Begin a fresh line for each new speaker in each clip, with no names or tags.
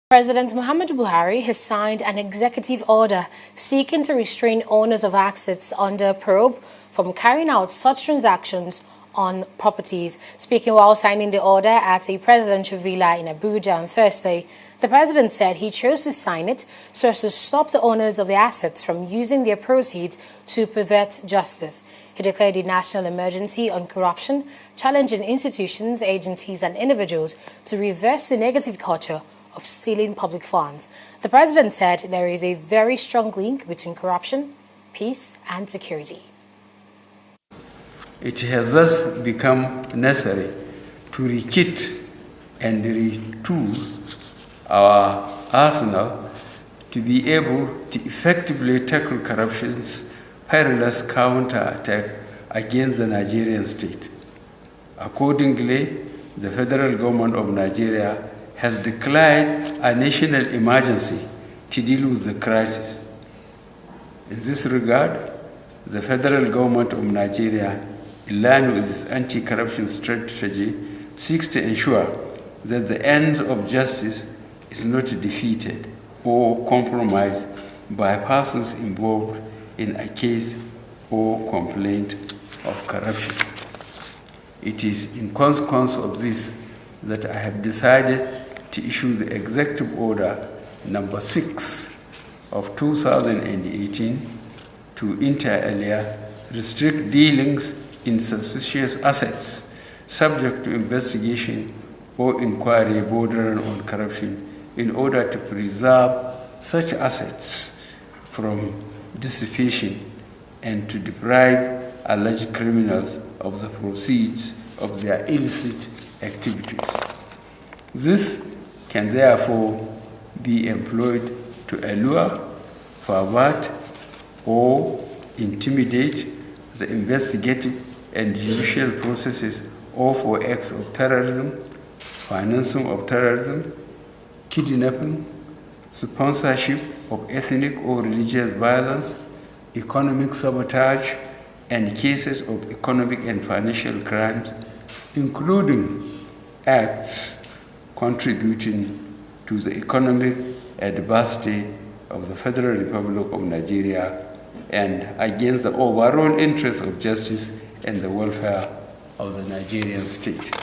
President Muhammadu Buhari has signed an executive order seeking to restrain owners of assets under probe from carrying out such transactions on properties. Speaking while signing the order at a presidential villa in Abuja on Thursday, the president said he chose to sign it so as to stop the owners of the assets from using their proceeds to pervert justice. He declared a national emergency on corruption, challenging institutions, agencies and individuals to reverse the negative culture of stealing public funds. The president said there is a very strong link between corruption, peace and security.
It has thus become necessary to rekit and retool our arsenal to be able to effectively tackle corruption's perilous counterattack against the Nigerian state. Accordingly, the federal government of Nigeria has declared a national emergency to deal with the crisis. In this regard, the federal government of Nigeria, in line with its anti-corruption strategy, seeks to ensure that the ends of justice is not defeated or compromised by persons involved in a case or complaint of corruption. It is in consequence of this that I have decided to issue the Executive Order number 6 of 2018 to inter alia restrict dealings in suspicious assets subject to investigation or inquiry bordering on corruption in order to preserve such assets from dissipation and to deprive alleged criminals of the proceeds of their illicit activities. This can therefore be employed to allure, pervert, or intimidate the investigative and judicial processes or for acts of terrorism, financing of terrorism, kidnapping, sponsorship of ethnic or religious violence, economic sabotage, and cases of economic and financial crimes, including acts contributing to the economic adversity of the Federal Republic of Nigeria and against the overall interests of justice and the welfare of the Nigerian state.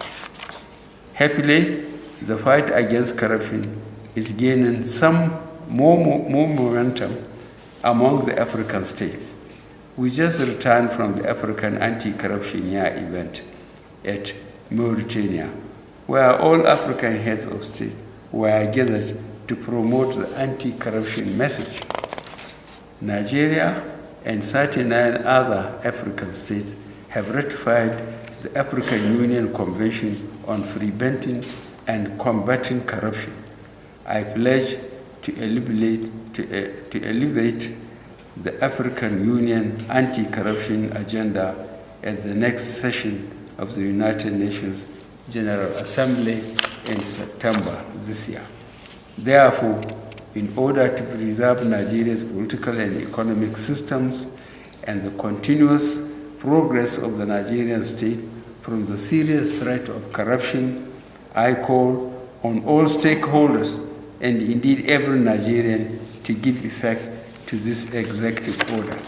Happily, the fight against corruption is gaining some more momentum among the African states. We just returned from the African Anti-Corruption Year event at Mauritania, where all African heads of state were gathered to promote the anti-corruption message. Nigeria and 39 other African states have ratified the African Union Convention on Preventing and Combating Corruption. I pledge to elevate the African Union anti-corruption agenda at the next session of the United Nations General Assembly in September this year. Therefore, in order to preserve Nigeria's political and economic systems and the continuous progress of the Nigerian state from the serious threat of corruption, I call on all stakeholders and indeed every Nigerian to give effect to this executive order.